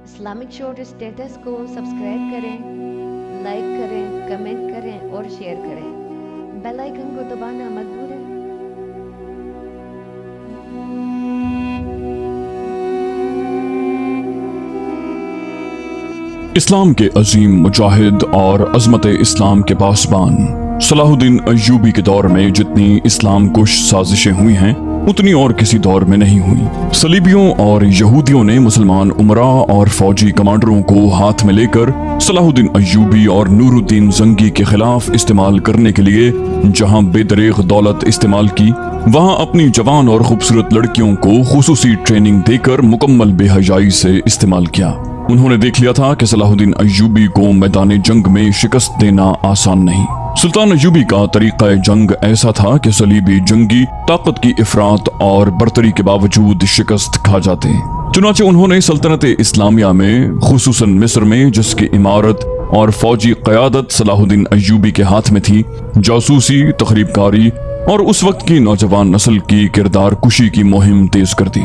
Islamic short status کو subscribe کریں، like کریں، کمنٹ کریں اور شیئر کریں۔ بیل آئیکن کو دبانا مت بھولیں۔ اسلام کے عظیم مجاہد اور عظمت اسلام کے پاسبان صلاح الدین ایوبی کے دور میں جتنی اسلام کش سازشیں ہوئی ہیں اتنی اور کسی دور میں نہیں ہوئی۔ صلیبیوں اور یہودیوں نے مسلمان امراء اور فوجی کمانڈروں کو ہاتھ میں لے کر صلاح الدین ایوبی اور نور الدین زنگی کے خلاف استعمال کرنے کے لیے جہاں بے دریغ دولت استعمال کی، وہاں اپنی جوان اور خوبصورت لڑکیوں کو خصوصی ٹریننگ دے کر مکمل بے حیائی سے استعمال کیا۔ انہوں نے دیکھ لیا تھا کہ صلاح الدین ایوبی کو میدان جنگ میں شکست دینا آسان نہیں۔ سلطان ایوبی کا طریقہ جنگ ایسا تھا کہ صلیبی جنگی طاقت کی افراط اور برتری کے باوجود شکست کھا جاتے۔ چنانچہ انہوں نے سلطنت اسلامیہ میں خصوصاً مصر میں جس کی عمارت اور فوجی قیادت صلاح الدین ایوبی کے ہاتھ میں تھی، جاسوسی، تخریب کاری اور اس وقت کی نوجوان نسل کی کردار کشی کی مہم تیز کر دی۔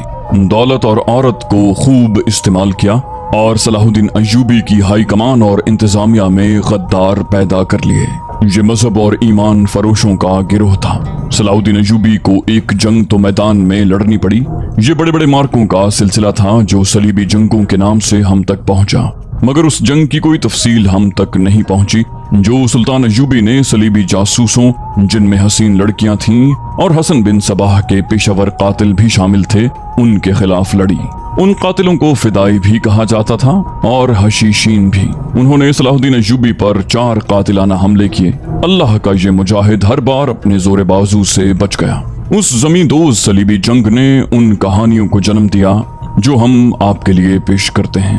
دولت اور عورت کو خوب استعمال کیا اور صلاح الدین ایوبی کی ہائی کمان اور انتظامیہ میں غدار پیدا کر لیے۔ یہ مذہب اور ایمان فروشوں کا گروہ تھا۔ صلاح الدین ایوبی کو ایک جنگ تو میدان میں لڑنی پڑی، یہ بڑے بڑے مارکوں کا سلسلہ تھا جو صلیبی جنگوں کے نام سے ہم تک پہنچا، مگر اس جنگ کی کوئی تفصیل ہم تک نہیں پہنچی جو سلطان ایوبی نے صلیبی جاسوسوں، جن میں حسین لڑکیاں تھیں اور حسن بن صباح کے پیشہ ور قاتل بھی شامل تھے، ان کے خلاف لڑی۔ ان قاتلوں کو فدائی بھی کہا جاتا تھا اور حشیشین بھی۔ انہوں نے صلاح الدین ایوبی پر 4 قاتلانہ حملے کیے۔ اللہ کا یہ مجاہد ہر بار اپنے زور بازو سے بچ گیا۔ اس زمین دوز صلیبی جنگ نے ان کہانیوں کو جنم دیا جو ہم آپ کے لیے پیش کرتے ہیں۔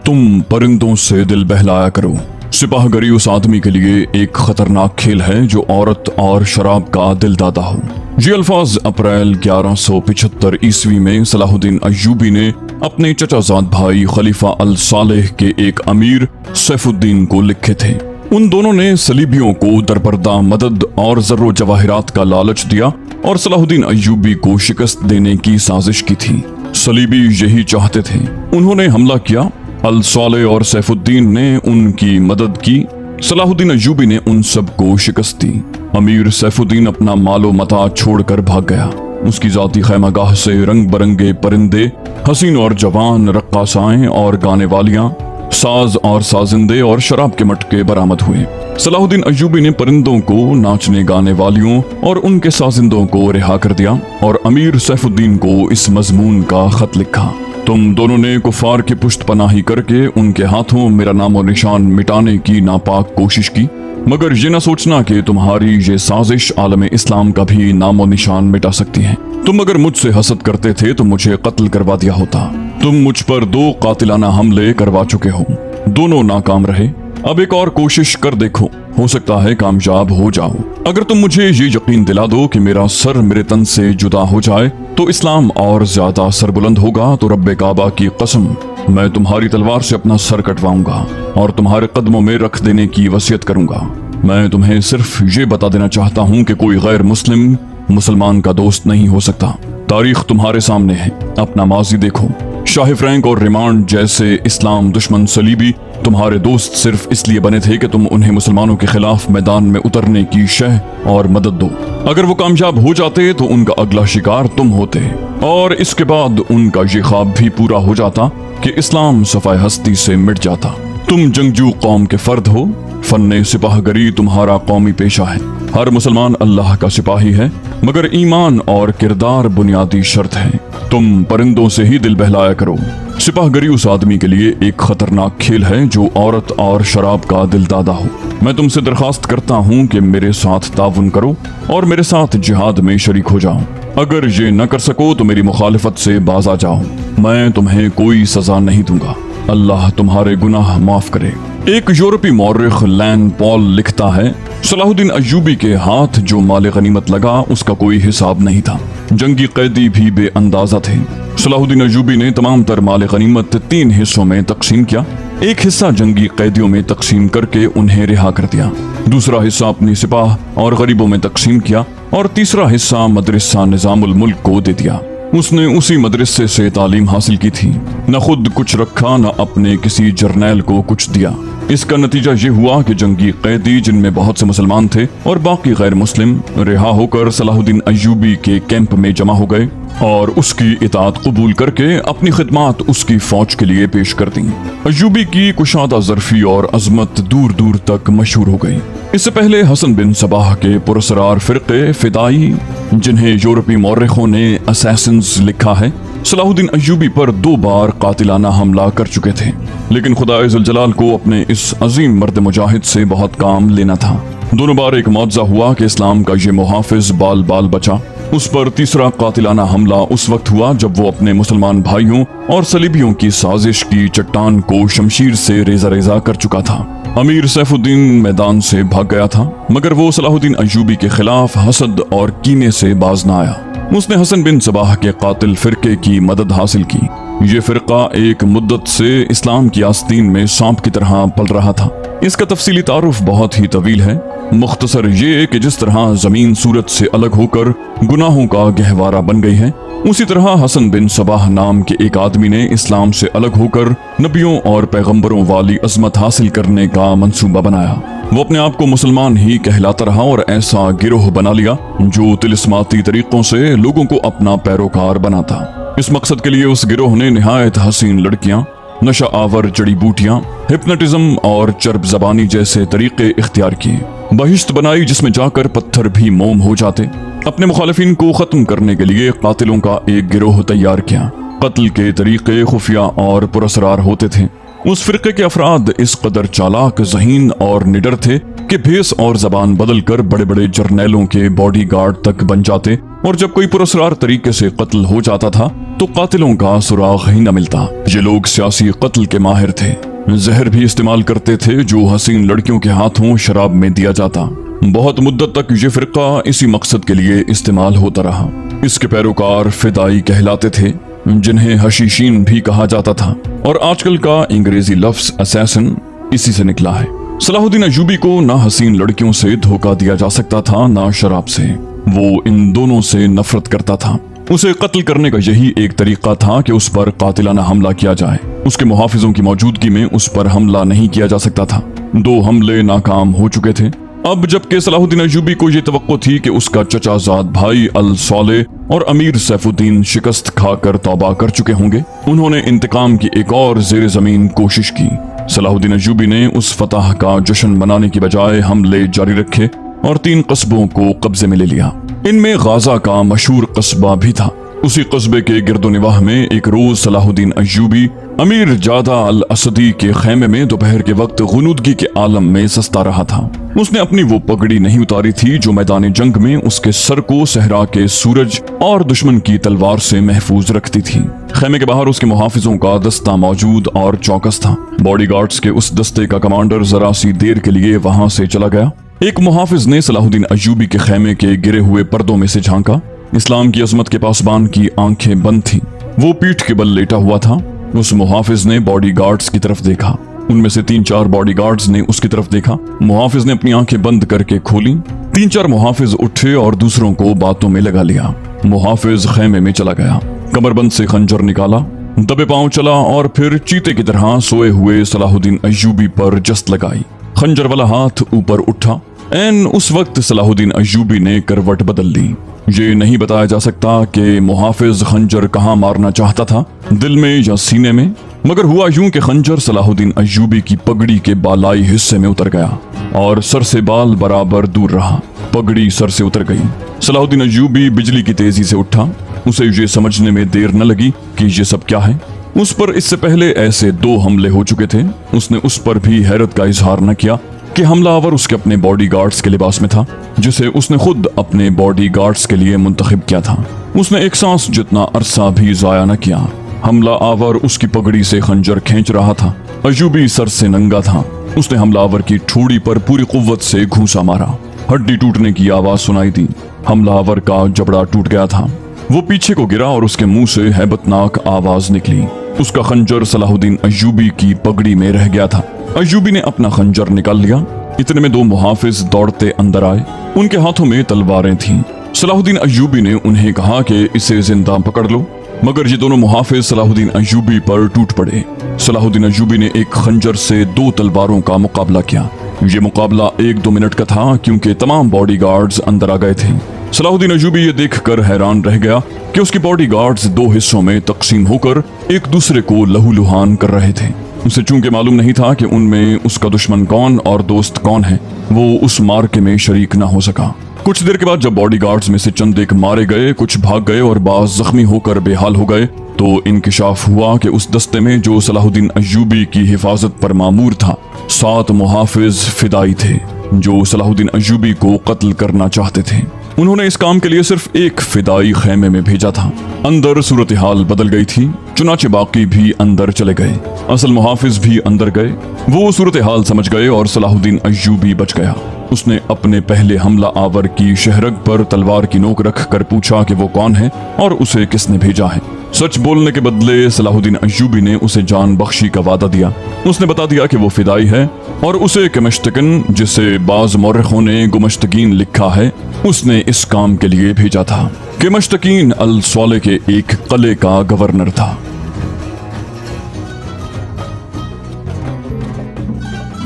تم پرندوں سے دل بہلایا کرو۔ سپاہ گری اس آدمی کے لیے ایک خطرناک کھیل ہے جو عورت اور شراب کا دل دادا ہو۔ یہ الفاظ اپریل 1175 عیسوی میں صلاح الدین ایوبی نے اپنے چچا زاد بھائی خلیفہ الصالح کے ایک امیر سیف الدین کو لکھے تھے۔ ان دونوں نے صلیبیوں کو درپردہ مدد اور زر و جواہرات کا لالچ دیا اور صلاح الدین ایوبی کو شکست دینے کی سازش کی تھی۔ صلیبی یہی چاہتے تھے۔ انہوں نے حملہ کیا، الصالح اور سیف الدین نے ان کی مدد کی۔ صلاح الدین ایوبی نے ان سب کو شکست دی۔ امیر سیف الدین اپنا مال و متاع چھوڑ کر بھاگ گیا۔ اس کی ذاتی خیمہ گاہ سے رنگ برنگے پرندے، حسین اور جوان رقاصائیں اور گانے والیاں، ساز اور سازندے اور شراب کے مٹکے برآمد ہوئے۔ صلاح الدین ایوبی نے پرندوں کو، ناچنے گانے والیوں اور ان کے سازندوں کو رہا کر دیا اور امیر سیف الدین کو اس مضمون کا خط لکھا: تم دونوں نے کفار کی پشت پناہی کر کے ان کے ہاتھوں میرا نام و نشان مٹانے کی ناپاک کوشش کی، مگر یہ نہ سوچنا کہ تمہاری یہ سازش عالم اسلام کا بھی نام و نشان مٹا سکتی ہے۔ تم اگر مجھ سے حسد کرتے تھے تو مجھے قتل کروا دیا ہوتا۔ تم مجھ پر 2 قاتلانہ حملے کروا چکے ہو، دونوں ناکام رہے۔ اب ایک اور کوشش کر دیکھو، ہو سکتا ہے کامیاب ہو جاؤ۔ اگر تم مجھے یہ یقین دلا دو کہ میرا سر میرے تن سے جدا ہو جائے تو اسلام اور زیادہ سربلند ہوگا، تو رب کعبہ کی قسم میں تمہاری تلوار سے اپنا سر کٹواؤں گا اور تمہارے قدموں میں رکھ دینے کی وصیت کروں گا۔ میں تمہیں صرف یہ بتا دینا چاہتا ہوں کہ کوئی غیر مسلم مسلمان کا دوست نہیں ہو سکتا۔ تاریخ تمہارے سامنے ہے، اپنا ماضی دیکھو۔ شاہ فرینک اور ریمانڈ جیسے اسلام دشمن صلیبی تمہارے دوست صرف اس لیے بنے تھے کہ تم انہیں مسلمانوں کے خلاف میدان میں اترنے کی شہ اور مدد دو۔ اگر وہ کامیاب ہو جاتے تو ان کا اگلا شکار تم ہوتے، اور اس کے بعد ان کا یہ خواب بھی پورا ہو جاتا کہ اسلام صفحہ ہستی سے مٹ جاتا۔ تم جنگجو قوم کے فرد ہو، فن سپاہ گری تمہارا قومی پیشہ ہے۔ ہر مسلمان اللہ کا سپاہی ہے، مگر ایمان اور کردار بنیادی شرط ہے۔ تم پرندوں سے ہی دل بہلایا کرو۔ سپاہ گری اس آدمی کے لیے ایک خطرناک کھیل ہے جو عورت اور شراب کا دل دادا ہو۔ میں تم سے درخواست کرتا ہوں کہ میرے ساتھ تعاون کرو اور میرے ساتھ جہاد میں شریک ہو جاؤ۔ اگر یہ نہ کر سکو تو میری مخالفت سے باز آ جاؤ، میں تمہیں کوئی سزا نہیں دوں گا۔ اللہ تمہارے گناہ معاف کرے۔ ایک یورپی مورخ لین پال لکھتا ہے، صلاح الدین ایوبی کے ہاتھ جو مال غنیمت لگا اس کا کوئی حساب نہیں تھا۔ جنگی قیدی بھی بے اندازہ تھے۔ صلاح الدین ایوبی نے تمام تر مال غنیمت 3 حصوں میں تقسیم کیا۔ एक हिस्सा जंगी कैदियों में तकसीम करके उन्हें रिहा कर दिया, दूसरा हिस्सा अपनी सिपाह और गरीबों में तकसीम किया और तीसरा हिस्सा मदरसा निजामुल मुल्क को दे दिया। उसने उसी मदरसे से तालीम हासिल की थी, न खुद कुछ रखा न अपने किसी जर्नैल को कुछ दिया। इसका नतीजा ये हुआ कि जंगी कैदी, जिनमें बहुत से मुसलमान थे और बाकी गैर मुस्लिम, रिहा होकर सलाहुद्दीन अय्यूबी के कैंप में जमा हो गए और उसकी इताअत कबूल करके अपनी खिदमत उसकी फौज के लिए पेश कर दी। अय्यूबी की कुशादा ज़र्फी और अजमत दूर दूर तक मशहूर हो गई। इससे पहले हसन बिन सबाह के पुरसरार फिरके फिदाई, जिन्हें यूरोपी मौरखों ने असैसिन्स लिखा है, सलाहुद्दीन अय्यूबी पर 2 बार कातिलाना हमला कर चुके थे, लेकिन खुदाए जुल जलाल को अपने इस अजीम मर्द मुजाहिद से बहुत काम लेना था। दोनों बार एक मौजज़ा हुआ कि इस्लाम का ये मुहाफिज बाल बाल बचा। उस पर तीसरा कातिलाना हमला उस वक्त हुआ जब वो अपने मुसलमान भाइयों और सलीबियों की साजिश की चट्टान को शमशीर से रेजा रेजा कर चुका था। अमीर सैफुद्दीन मैदान से भाग गया था, मगर वो सलाहुद्दीन अय्यूबी के खिलाफ हसद और कीने से बाज न आया। उसने हसन बिन सबाह के कातिल फिरके की मदद हासिल की। ये फिरका एक मुद्दत से इस्लाम की आस्तीन में सांप की तरह पल रहा था। इसका तफसीली तारुफ बहुत ही तवील है। मुख्तसर ये कि जिस तरह जमीन सूरत से अलग होकर गुनाहों का गहवारा बन गई है, उसी तरह हसन बिन सबाह नाम के एक आदमी ने इस्लाम से अलग होकर नबियों और पैगंबरों वाली अजमत हासिल करने का मंसूबा बनाया। वो अपने आप को मुसलमान ही कहलाता रहा और ऐसा गिरोह बना लिया जो तिलिस्माती तरीकों से लोगों को अपना पैरोकार बनाता। इस मकसद के लिए उस गिरोह ने निहायत हसीन लड़कियां, नशा आवर जड़ी बूटियां, हिप्नोटिज्म और चर्ब जबानी जैसे तरीके इख्तियार किए। बहिश्त बनाई जिसमें जाकर पत्थर भी मोम हो जाते। अपने मुखालिफिन को खत्म करने के लिए कातिलों का एक गिरोह तैयार किया। कत्ल के तरीके खुफिया और पुरस्रार होते थे। उस फिरके के अफराद इस कदर चालाक, ज़हीन और निडर थे कि भेस और जबान बदल कर बड़े बड़े जर्नैलों के बॉडीगार्ड तक बन जाते, और जब कोई पुरस्रार तरीके से कत्ल हो जाता था तो कातिलों का सुराग ही न मिलता। ये लोग सियासी कत्ल के माहिर थे। जहर भी इस्तेमाल करते थे जो हसीन लड़कियों के हाथों शराब में दिया जाता। बहुत मुद्दत तक ये फिरका इसी मकसद के लिए इस्तेमाल होता रहा। इसके पैरोकार फिदाई कहलाते थे, जिन्हें हशीशीन भी कहा जाता था, और आजकल का अंग्रेजी लफ्ज असैसिन इसी से निकला है। सलाहुद्दीन अय्यूबी को ना हसीन लड़कियों से धोखा दिया जा सकता था, ना शराब से। वो इन दोनों से नफरत करता था। उसे कत्ल करने का यही एक तरीका था कि उस पर कातिलाना हमला किया जाए। उसके मुहाफिजों की मौजूदगी में उस पर हमला नहीं किया जा सकता था। 2 हमले नाकाम हो चुके थे। अब जबकि सलाहुद्दीन अय्यूबी को यह तवक्को थी कि उसका चचाजाद भाई अल सौले और अमीर सैफुद्दीन शिकस्त खाकर तौबा कर चुके होंगे, उन्होंने इंतकाम की एक और जेर जमीन कोशिश की। सलाहुद्दीन अय्यूबी ने उस फतह का जश्न मनाने की बजाय हमले जारी रखे और 3 कस्बों को कब्जे में ले लिया। इनमें गाजा का मशहूर कस्बा भी था। उसी कस्बे के गिरदोनिवाह में एक रोज सलाहुद्दीन अय्यूबी अमीर जादा अल असदी के खेमे में दोपहर के वक्त गुनूदगी के आलम में सस्ता रहा था। उसने अपनी वो पगड़ी नहीं उतारी थी जो मैदान जंग में उसके सर को सहरा के सूरज और दुश्मन की तलवार से महफूज रखती थी। खेमे के बाहर उसके मुहाफिजों का दस्ता मौजूद और चौकस था। बॉडीगार्ड्स के उस दस्ते का कमांडर जरा सी देर के लिए वहां से चला गया। एक मुहाफिज ने सलाहुद्दीन अय्यूबी के खेमे के गिरे हुए पर्दों में से झांका। इस्लाम की अजमत के पासबान की आंखें बंद थीं। वो पीठ के बल लेटा हुआ था। उस मुहाफिज ने बॉडीगार्ड्स की तरफ देखा। उनमें से 3-4 बॉडीगार्ड्स ने उसकी तरफ देखा। मुहाफिज ने अपनी आंखें बंद करके खोली। 3-4 मुहाफिज उठे और दूसरों को बातों में लगा लिया। मुहाफिज खेमे में चला गया, कमरबंद से खंजर निकाला, दबे पांव चला और फिर चीते की तरह सोए हुए सलाहुद्दीन अय्यूबी पर जस्त लगाई। खंजर वाला हाथ ऊपर उठा। एन उस वक्त सलाहुद्दीन अय्यूबी ने करवट बदल ली। ये नहीं बताया जा सकता कि मुहाफिज खंजर कहाँ मारना चाहता था, दिल में या सीने में, मगर हुआ यूं कि खंजर सलाहुद्दीन अय्यूबी की पगड़ी के बालाई हिस्से में उतर गया और सर से बाल बराबर दूर रहा। पगड़ी सर से उतर गई। सलाहुद्दीन अय्यूबी बिजली की तेजी से उठा। उसे ये समझने में देर न लगी कि ये सब क्या है। उस पर इससे पहले ऐसे 2 हमले हो चुके थे। उसने उस पर भी हैरत का इजहार न किया कि हमलावर उसके अपने बॉडीगार्ड्स के लिबास में था, जिसे उसने खुद अपने बॉडीगार्ड्स के लिए मुंतखब किया था। उसने एक सांस जितना अरसा भी जाया न किया। हमला आवर उसकी पगड़ी से खंजर खींच रहा था। अय्यूबी सर से नंगा था। उसने हमलावर की ठोड़ी पर पूरी कुव्वत से घूंसा मारा। हड्डी टूटने की आवाज सुनाई दी। हमलावर का जबड़ा टूट गया था। वो पीछे को गिरा और उसके मुंह से हैबतनाक आवाज निकली। उसका खंजर सलाहुद्दीन अय्यूबी की पगड़ी में रह गया था। अय्यूबी ने अपना खंजर निकाल लिया। इतने में 2 मुहाफिज दौड़ते अंदर आए। उनके हाथों में तलवारें थीं। सलाहुद्दीन अय्यूबी ने उन्हें कहा कि इसे जिंदा पकड़ लो, मगर ये दोनों मुहाफिज सलाहुद्दीन अय्यूबी पर टूट पड़े। सलाहुद्दीन अय्यूबी ने एक खंजर से 2 तलवारों का मुकाबला किया। ये मुकाबला 1-2 मिनट का था, क्योंकि तमाम बॉडीगार्ड्स अंदर आ गए थे। सलाहुद्दीन अय्यूबी ये देखकर हैरान रह गया कि उसके बॉडीगार्ड्स 2 हिस्सों में तकसीम होकर एक दूसरे को लहूलुहान कर रहे थे। उसे चूंकि मालूम नहीं था कि उनमें उसका दुश्मन कौन और दोस्त कौन है, वो उस मार्के में शरीक न हो सका। कुछ देर के बाद जब बॉडीगार्ड्स में से चंद एक मारे गए, कुछ भाग गए और बाज जख्मी होकर बेहाल हो गए, तो इंकिशाफ हुआ कि उस दस्ते में जो सलाहुद्दीन अय्यूबी की हिफाजत पर मामूर था, 7 मुहाफिज फिदाई थे जो सलाहुद्दीन अय्यूबी को कत्ल करना चाहते थे। उन्होंने इस काम के लिए सिर्फ एक फिदाई खेमे में भेजा था। अंदर सूरत हाल बदल गई थी, चुनाचे बाकी भी अंदर चले गए। असल मुहाफिज भी अंदर गए। वो सूरत हाल समझ गए और सलाहुद्दीन अय्यूबी बच गया। उसने अपने पहले हमला आवर की शहरग पर तलवार की नोक रख कर पूछा कि वो कौन है और उसे किसने भेजा है। सच बोलने के बदले सलाहुद्दीन अय्यूबी ने उसे जान बख्शी का वादा दिया। उसने बता दिया कि वो फिदाई है और उसे केमश्तकिन, जिसे बाज मौरखों ने गुमश्तकीन लिखा है, उसने इस काम के लिए भेजा था। केमश्तकीन अल सौले के एक कले का गवर्नर था।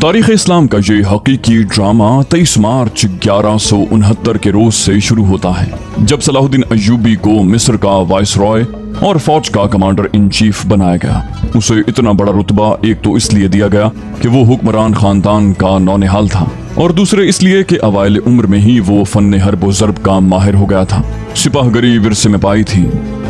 तारीख इस्लाम का ये हकीकी ड्रामा 23 मार्च 1169 के रोज से शुरू होता है, जब सलाहुद्दीन अय्यूबी को मिस्र का वाइसरॉय और फौज का कमांडर इन चीफ बनाया गया। उसे इतना बड़ा रुतबा एक तो इसलिए दिया गया कि वो हुक्मरान खानदान का नौनिहाल था, और दूसरे इसलिए कि अवाइल उम्र में ही वो फन्ने हर्ब व ज़र्ब का माहिर हो गया था। सिपाहगरी विरसे में पाई थी।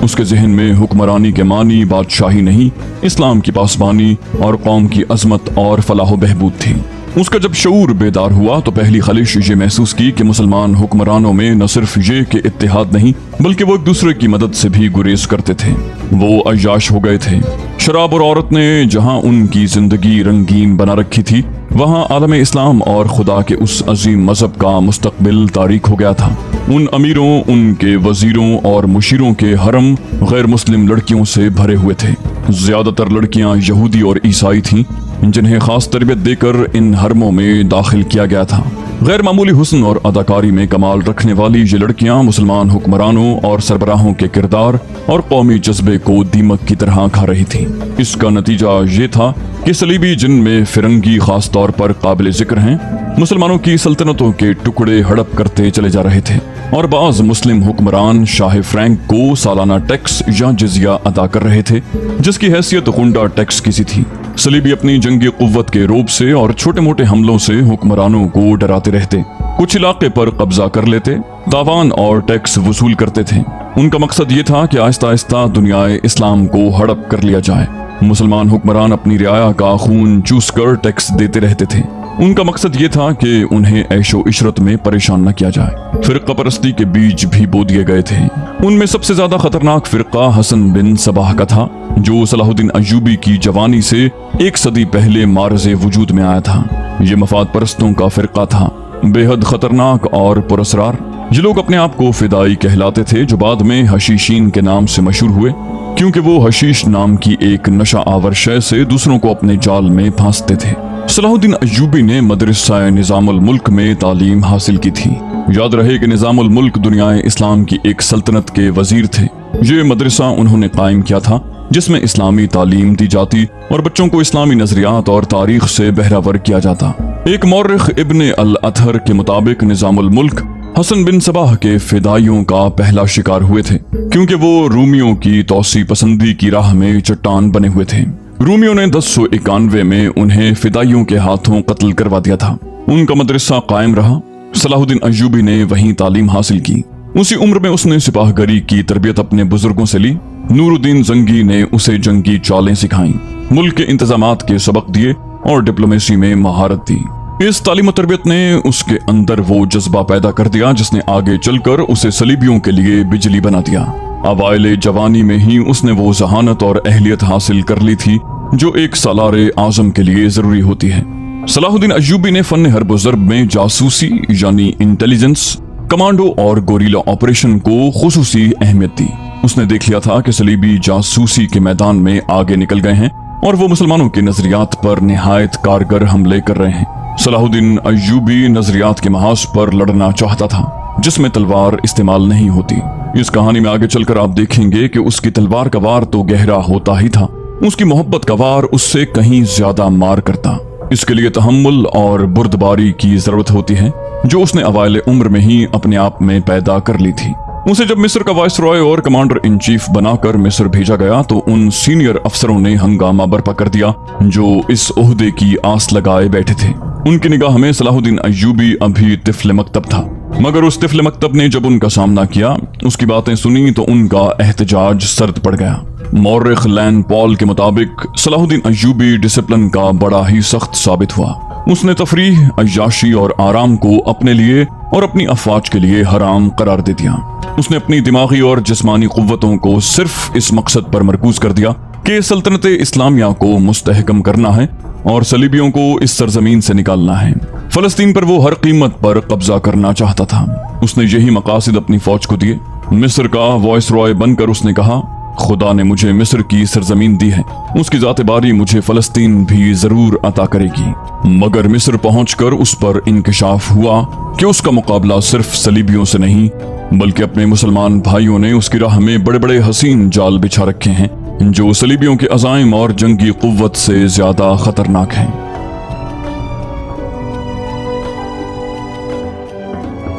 उसके जहन में हुक्मरानी के मानी बादशाही नहीं, इस्लाम की पासबानी और कौम की अजमत और फलाह बहबूद थी। उसका जब शऊर बेदार हुआ तो पहली खलिश ये महसूस की कि मुसलमान हुक्मरानों में न सिर्फ ये कि इत्तेहाद नहीं, बल्कि वो एक दूसरे की मदद से भी गुरेज करते थे। वो अय्याश हो गए थे। शराब और औरत ने जहां उनकी जिंदगी रंगीन बना रखी थी, वहां आलम इस्लाम और खुदा के उस अजीम मजहब का मुस्तकबिल तारीक हो गया था। उन अमीरों, उनके वजीरों और मुशीरों के हरम गैर मुस्लिम लड़कियों से भरे हुए थे। ज्यादातर लड़कियां यहूदी और ईसाई थीं, जिन्हें खास तरबियत देकर इन हरमों में दाखिल किया गया था। गैर मामूली हुस्न और अदाकारी में कमाल रखने वाली ये लड़कियां मुसलमान हुक्मरानों और सरबराहों के किरदार और कौमी जज्बे को दीमक की तरह खा रही थीं। इसका नतीजा ये था कि सलीबी, जिनमें फिरंगी खास तौर पर काबिल जिक्र हैं, मुसलमानों की सल्तनतों के टुकड़े हड़प करते चले जा रहे थे, और बाज मुस्लिम हुक्मरान शाह फ्रैंक को सालाना टैक्स या जिजिया अदा कर रहे थे, जिसकी हैसियत गुंडा टैक्स की सी थी। सलीबी अपनी जंगी कुव्वत के रोब से और छोटे मोटे हमलों से हुक्मरानों को डराते रहते, कुछ इलाके पर कब्जा कर लेते, तावान और टैक्स वसूल करते थे। उनका मकसद ये था कि आहिस्ता आहिस्ता दुनियाए इस्लाम को हड़प कर लिया जाए। मुसलमान हुक्मरान अपनी रियाया का खून चूस कर टैक्स देते रहते थे। उनका मकसद ये था कि उन्हें ऐशो इशरत में परेशान न किया जाए। फिरका परस्ती के बीज भी बो दिए गए थे। उनमें सबसे ज्यादा खतरनाक फिरका हसन बिन सबाह का था, जो सलाहुद्दीन अय्यूबी की जवानी से 1 सदी पहले मारज़े वजूद में आया था। ये मफाद परस्तों का फिरका था, बेहद खतरनाक और पुरस्रार। ये लोग अपने आप को फिदाई कहलाते थे, जो बाद में हशीशीन के नाम से मशहूर हुए, क्योंकि वो हशीश नाम की एक नशा आवर शय से दूसरों को अपने जाल में फांसते थे। सलाहुद्दीन अय्यूबी ने मदरसा निज़ामुल मुल्क में तालीम हासिल की थी। याद रहे कि निज़ामुल मुल्क दुनियाए इस्लाम की एक सल्तनत के वजीर थे। ये मदरसा उन्होंने कायम किया था, जिसमें इस्लामी तालीम दी जाती और बच्चों को इस्लामी नजरियात और तारीख से बहरावर किया जाता। एक मौर्रिख इब्ने अल अथर के मुताबिक निज़ामुल मुल्क हसन बिन सबाह के फिदाइयों का पहला शिकार हुए थे, क्योंकि वो रूमियों की तौसी पसंदी की राह में चट्टान बने हुए थे। रूमियों ने 1091 में उन्हें फिदाइयों के हाथों कत्ल करवा दिया था। उनका मदरसा कायम रहा। सलाहुद्दीन अय्यूबी ने वहीं तालीम हासिल की। उसी उम्र में उसने सिपाहगरी की तरबियत अपने बुजुर्गों से ली। नूरुद्दीन जंगी ने उसे जंगी चालें सिखाई, मुल्क के इंतजामात के सबक दिए और डिप्लोमेसी में महारत दी। इस तालीम तरबियत ने उसके अंदर वो जज्बा पैदा कर दिया जिसने आगे चलकर उसे सलीबियों के लिए बिजली बना दिया। अवाइले जवानी में ही उसने वो जहानत और अहलियत हासिल कर ली थी जो एक सालारे आजम के लिए जरूरी होती है। सलाहुद्दीन अय्यूबी ने फन हर्ब ज़र्ब में जासूसी यानी इंटेलिजेंस, कमांडो और गोरीला ऑपरेशन को खुसूसी अहमियत दी। उसने देख लिया था कि सलीबी जासूसी के मैदान में आगे निकल गए हैं और वो मुसलमानों के नजरियात पर निहायत कारगर हमले कर रहे हैं। सलाहुद्दीन अय्यूबी नजरियात के महाज पर लड़ना चाहता था जिसमें तलवार इस्तेमाल नहीं होती। इस कहानी में आगे चलकर आप देखेंगे कि उसकी तलवार का वार तो गहरा होता ही था, उसकी मोहब्बत का वार उससे कहीं ज्यादा मार करता। इसके लिए तहम्मुल और बुर्दबारी की जरूरत होती है जो उसने अवाइल उम्र में ही अपने आप में पैदा कर ली थी। उसे जब मिस्र का वाइसरॉय और कमांडर इन चीफ बनाकर मिस्र भेजा गया तो उन सीनियर अफसरों ने हंगामा बर्पा कर दिया जो इस ओहदे की आस लगाए बैठे थे। उनकी निगाह में सलाहुद्दीन अय्यूबी अभी तिफ्ल मकतब था, मगर उस तिफ्ल मकतब ने जब उनका सामना किया, उसकी बातें सुनी तो उनका एहतजाज सर्द पड़ गया। मौर्रिख लैन पॉल के मुताबिक सलाहुद्दीन अय्यूबी डिसिप्लिन का बड़ा ही सख्त साबित हुआ। उसने तफरीह, अय्याशी और आराम को अपने लिए और अपनी अफवाज के लिए हराम करार दे दिया। उसने अपनी दिमागी और जिस्मानी कुव्वतों को सिर्फ इस मकसद पर मरकूज कर दिया कि सल्तनत इस्लामिया को मुस्तहकम करना है और सलीबियों को इस सरजमीन से निकालना है। फलस्तीन पर वो हर कीमत पर कब्जा करना चाहता था। उसने यही मकासद अपनी फौज को दिए। मिस्र का वाइसरॉय बनकर उसने कहा, खुदा ने मुझे मिस्र की सरजमीन दी है, उसकी ज़ात बारी मुझे फलस्तीन भी जरूर अता करेगी। मगर मिस्र पहुंचकर उस पर इंकशाफ हुआ कि उसका मुकाबला सिर्फ सलीबियों से नहीं बल्कि अपने मुसलमान भाइयों ने उसकी राह में बड़े बड़े हसीन जाल बिछा रखे हैं जो सलीबियों के अज़ाइम और जंगी कुव्वत से ज्यादा खतरनाक हैं।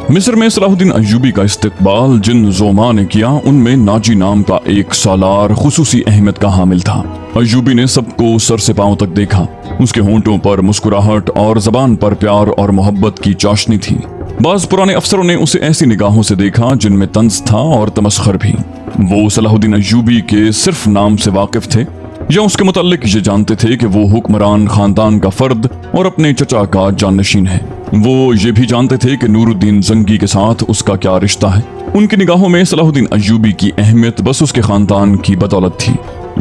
मिस्र में सलाहुद्दीन अय्यूबी का इस्तकबाल जिन ज़ोमा ने किया उनमें नाजी नाम का एक सालार खुसूसी अहमियत का हामिल था। अय्यूबी ने सबको सर से पांव तक देखा। उसके होंठों पर मुस्कुराहट और जबान पर प्यार और मोहब्बत की चाशनी थी। बाज पुराने अफसरों ने उसे ऐसी निगाहों से देखा जिनमें तंज था और तमस्खर भी। वो सलाहुद्दीन अय्यूबी के सिर्फ नाम से वाकिफ थे या उसके मुताल्लिक ये जानते थे कि वो हुक्मरान खानदान का फर्द और अपने चचा का जाननशीन है। वो ये भी जानते थे कि नूरुद्दीन जंगी के साथ उसका क्या रिश्ता है। उनकी निगाहों में सलाहुद्दीन अय्यूबी की अहमियत बस उसके खानदान की बदौलत थी,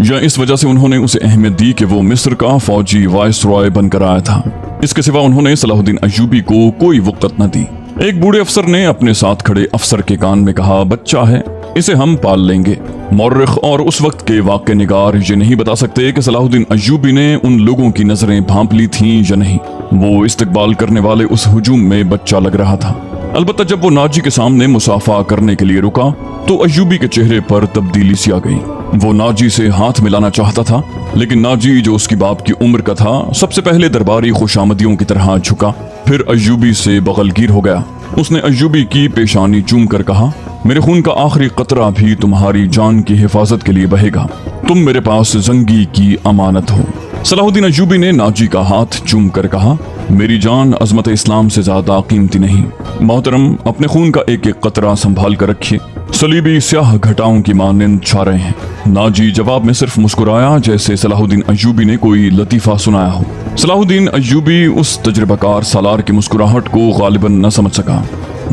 या इस वजह से उन्होंने उसे अहमियत दी कि वो मिस्र का फौजी वाइसरॉय बनकर आया था। इसके सिवा उन्होंने सलाहुद्दीन अय्यूबी को कोई वक़्त न दी। एक बूढ़े अफसर ने अपने साथ खड़े अफसर के कान में कहा, बच्चा है, इसे हम पाल लेंगे। मौर्रिख और उस वक्त के वाक़े निगार ये नहीं बता सकते कि सलाहुद्दीन अय्यूबी ने उन लोगों की नजरें भांप ली थीं या नहीं। वो इस्तकबाल करने वाले उस हुजूम में बच्चा लग रहा था। अलबत्ता जब वो नाजी के सामने मुसाफा करने के लिए रुका तो अय्यूबी के चेहरे पर तब्दीली सी आ गई। वो नाजी से हाथ मिलाना चाहता था, लेकिन नाजी जो उसकी बाप की उम्र का था सबसे पहले दरबारी खुशामदियों की तरह झुका, फिर अय्यूबी से बगलगीर हो गया। उसने अय्यूबी की पेशानी चूम कर कहा, मेरे खून का आखिरी कतरा भी तुम्हारी जान की हिफाजत के लिए बहेगा। तुम मेरे पास जंगी की अमानत हो। सलाहुद्दीन अय्यूबी ने नाजी का हाथ चूम कर कहा, मेरी जान अजमत इस्लाम से ज्यादा कीमती नहीं। मोहतरम, अपने खून का एक एक कतरा संभाल कर रखिए, सलीबी स्याह घटाओं की मानंद छा रहे हैं। नाजी जवाब में सिर्फ मुस्कुराया जैसे सलाहुद्दीन अय्यूबी ने कोई लतीफा सुनाया हो। सलाहुद्दीन अय्यूबी उस तजुर्बाकार सालार की मुस्कुराहट को गालिबन न समझ सका।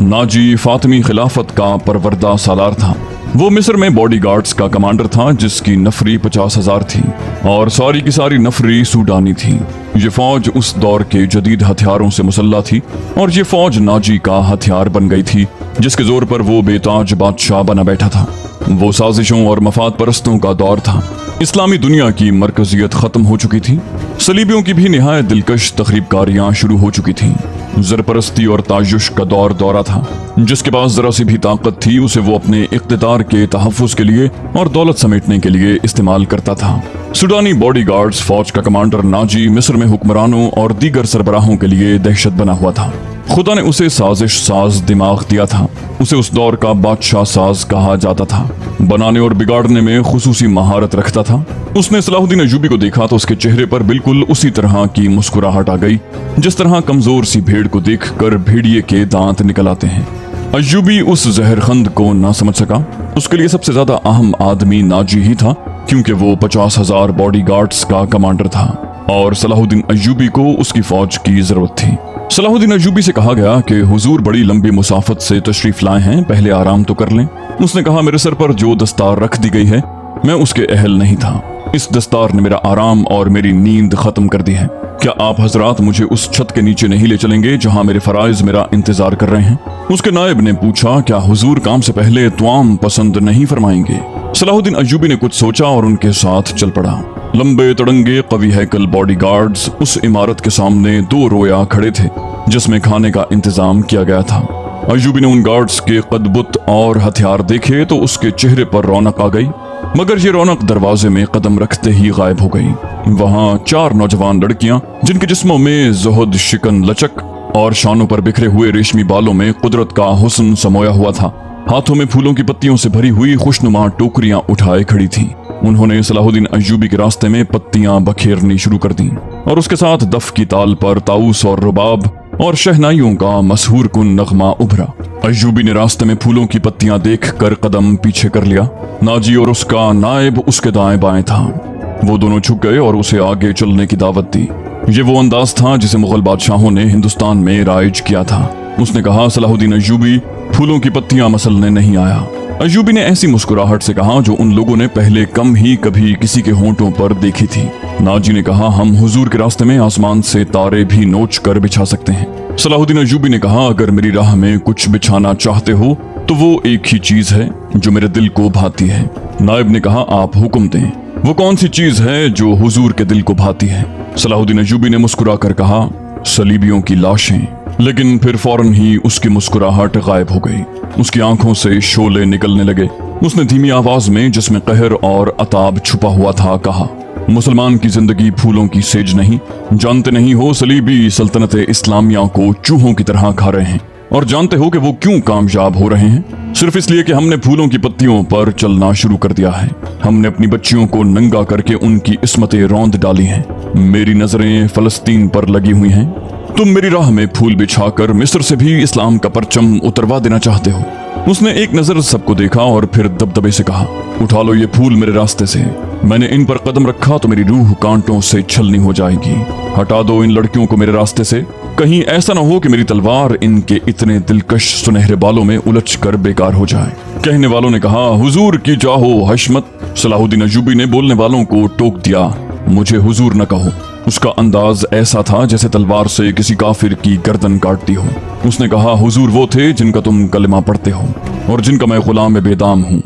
नाजी फातिमी खिलाफत का परवरदा सालार था। वो मिस्र में बॉडीगार्ड्स का कमांडर था जिसकी नफरी 50,000 थी और सारी की सारी नफरी सूडानी थी। ये फौज उस दौर के जदीद हथियारों से मुसल्ला थी और ये फौज नाजी का हथियार बन गई थी जिसके जोर पर वो बेताज बादशाह बना बैठा था। वो साजिशों और मफाद परस्तों का दौर था। इस्लामी दुनिया की मरकजियत खत्म हो चुकी थी। सलीबियों की भी निहायत दिलकश तखरीबकारियां शुरू हो चुकी थीं। ज़रपरस्ती और तायुश का दौरा था। जिसके पास जरा सी भी ताकत थी उसे वो अपने इख्तिदार के तहफ़्फ़ुज़ के लिए और दौलत समेटने के लिए इस्तेमाल करता था। सूडानी बॉडीगार्ड्स फौज का कमांडर नाजी मिस्र में हुक्मरानों और दीगर सरबराहों के लिए दहशत बना हुआ था। खुदा ने उसे साजिश साज दिमाग दिया था। उसे उस दौर का बादशाह साज कहा जाता था। बनाने और बिगाड़ने में खुसूसी महारत रखता था। उसने सलाहुद्दीन अय्यूबी को देखा तो उसके चेहरे पर बिल्कुल उसी तरह की मुस्कुराहट आ गई जिस तरह कमजोर सी भेड़ को देखकर भेड़िए के दांत निकल आते हैं। अय्यूबी उस जहरखंद को ना समझ सका। उसके लिए सबसे ज्यादा अहम आदमी नाजी ही था क्योंकि वो 50,000 बॉडीगार्ड्स का कमांडर था और सलाहुद्दीन अय्यूबी को उसकी फौज की जरूरत थी। सलाहुद्दीन अय्यूबी से कहा गया कि हुजूर बड़ी लंबी मुसाफत से तशरीफ लाए हैं, पहले आराम तो कर लें। उसने कहा, मेरे सर पर जो दस्तार रख दी गई है मैं उसके अहल नहीं था। इस दस्तार ने मेरा आराम और मेरी नींद खत्म कर दी है। क्या आप हजरात मुझे उस छत के नीचे नहीं ले चलेंगे जहां मेरे फराइज मेरा इंतजार कर रहे हैं? उसके नायब ने पूछा, क्या हुजूर काम से पहले तुआम पसंद नहीं फरमाएंगे? सलाहुद्दीन अय्यूबी ने कुछ सोचा और उनके साथ चल पड़ा। लंबे तड़ंगे कवि हैकल बॉडीगार्ड्स उस इमारत के सामने 2 रोया खड़े थे जिसमें खाने का इंतजाम किया गया था। अय्यूबी ने उन गार्ड्स के कदबुत और हथियार देखे तो उसके चेहरे पर रौनक आ गई, मगर ये रौनक दरवाजे में कदम रखते ही गायब हो गई। वहां 4 नौजवान लड़कियां जिनके जिस्मों में ज़ुहद, शिकन, लचक और शानों पर बिखरे हुए रेशमी बालों में कुदरत का हुस्न समोया हुआ था, हाथों में फूलों की पत्तियों से भरी हुई खुशनुमा टोकरियां उठाए खड़ी थीं। उन्होंने सलाहुद्दीन अय्यूबी के रास्ते में पत्तियां बखेरनी शुरू कर दी और उसके साथ दफ की ताल पर ताउस और रुबाब और शहनाइयों का मशहूर कुन नगमा उभरा। अय्यूबी ने रास्ते में फूलों की पत्तियां देखकर कदम पीछे कर लिया। नाजी और उसका नायब उसके दाएं बाएं था। वो दोनों झुक गए और उसे आगे चलने की दावत दी। ये वो अंदाज था जिसे मुगल बादशाहों ने हिंदुस्तान में राइज किया था। उसने कहा, सलाहुद्दीन अय्यूबी फूलों की पत्तियां मसलने नहीं आया। अय्यूबी ने ऐसी मुस्कुराहट से कहा जो उन लोगों ने पहले कम ही कभी किसी के होंठों पर देखी थी। नाजी ने कहा, हम हुजूर के रास्ते में आसमान से तारे भी नोच कर बिछा सकते हैं। सलाहुद्दीन अय्यूबी ने कहा, अगर मेरी राह में कुछ बिछाना चाहते हो तो वो एक ही चीज है जो मेरे दिल को भाती है। नायब ने कहा, आप हुक्म दें, वो कौन सी चीज है जो हुजूर के दिल को भाती है? सलाहुद्दीन अय्यूबी ने मुस्कुरा कर कहा, सलीबियों की लाशें। लेकिन फिर फौरन ही उसकी मुस्कुराहट गायब हो गई। उसकी आंखों से शोले निकलने लगे। उसने धीमी आवाज में, जिसमें कहर और अताब छुपा हुआ था, कहा, मुसलमान की जिंदगी फूलों की सेज नहीं। जानते नहीं हो सलीबी सल्तनत इस्लामिया को चूहों की तरह खा रहे हैं। और जानते हो कि वो क्यों कामयाब हो रहे हैं? सिर्फ इसलिए कि हमने फूलों की पत्तियों पर चलना शुरू कर दिया है। हमने अपनी बच्चियों को नंगा करके उनकी इस्मतें रौंद डाली हैं। मेरी नजरें फलस्तीन पर लगी हुई हैं। तुम मेरी राह में फूल बिछाकर मिस्र से भी इस्लाम का परचम उतरवा देना चाहते हो। उसने एक नजर सबको देखा और फिर दबदबे से कहा, उठा लो ये फूल मेरे रास्ते से। मैंने इन पर कदम रखा तो मेरी रूह कांटों से छलनी हो जाएगी। हटा दो इन लड़कियों को मेरे रास्ते से। कहीं ऐसा ना हो कि मेरी तलवार इनके इतने दिलकश सुनहरे बालों में उलझ कर बेकार हो जाए। कहने वालों ने कहा, हुजूर की चाहो हशमत। सलाहुद्दीन अय्यूबी ने बोलने वालों को टोक दिया, मुझे हुजूर न कहो। उसका अंदाज ऐसा था जैसे तलवार से किसी काफिर की गर्दन काटती हो। उसने कहा, हुजूर वो थे जिनका तुम कलमा पढ़ते हो और जिनका मैं गुलाम बेदाम हूँ।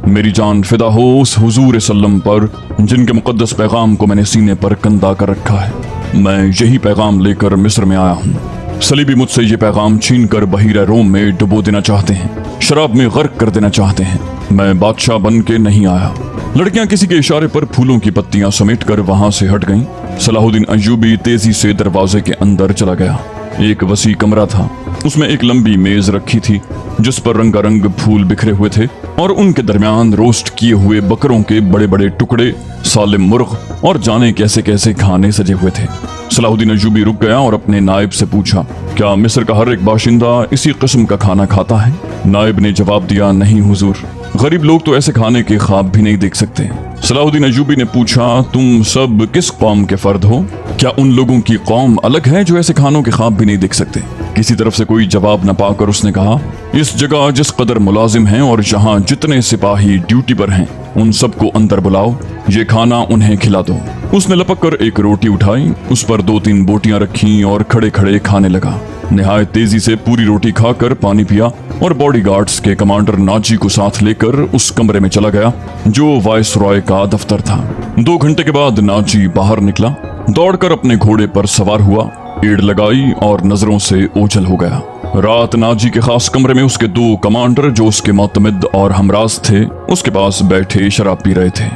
मेरी जान फिदा हो उस हुजूर सल्लम पर जिनके मुकद्दस पैगाम को मैंने सीने पर कंधा कर रखा है। मैं यही पैगाम लेकर मिस्र में आया हूँ। सलीबी मुझसे ये पैगाम छीन कर बहीरा रोम में डुबो देना चाहते हैं, शराब में गर्क कर देना चाहते हैं। मैं बादशाह बन के नहीं आया। लड़कियां किसी के इशारे पर फूलों की पत्तियां समेट कर वहां से हट गईं। सलाहुद्दीन अय्यूबी तेजी से दरवाजे के अंदर चला गया। एक वसी कमरा था। उसमें एक लंबी मेज रखी थी जिस पर रंगारंग फूल बिखरे हुए थे और उनके दरमियान रोस्ट किए हुए बकरों के बड़े बड़े टुकड़े, सालिम मुर्ग और जाने कैसे कैसे खाने सजे हुए थे। सलाहुद्दीन अय्यूबी रुक गया और अपने नायब से पूछा, क्या मिस्र का हर एक बाशिंदा इसी किस्म का खाना खाता है? नायब ने जवाब दिया, नहीं हुजूर, गरीब लोग तो ऐसे खाने के ख्वाब भी नहीं देख सकते। सलाहुद्दीन अय्यूबी ने पूछा, तुम सब किस कौम के फर्द हो? क्या उन लोगों की कौम अलग है जो ऐसे खानों के ख्वाब भी नहीं देख सकते? किसी तरफ से कोई जवाब न पाकर उसने कहा, इस जगह जिस कदर मुलाजिम हैं और जहां जितने सिपाही ड्यूटी पर हैं उन सबको अंदर बुलाओ, ये खाना उन्हें खिला दो। उसने लपक कर एक रोटी उठाई, उस पर 2-3 बोटियां रखी और खड़े खड़े खाने लगा। निहायत तेजी से पूरी रोटी खाकर पानी पिया और बॉडीगार्ड्स के कमांडर नाजी को साथ लेकर उस कमरे में चला गया जो वायसरॉय का दफ्तर था। 2 घंटे के बाद नाजी बाहर निकला, दौड़कर अपने घोड़े पर सवार हुआ, एड़ लगाई और नजरों से ओझल हो गया। रात नाजी के खास कमरे में उसके 2 कमांडर जो उसके मोतमिद और हमराज थे उसके पास बैठे शराब पी रहे थे।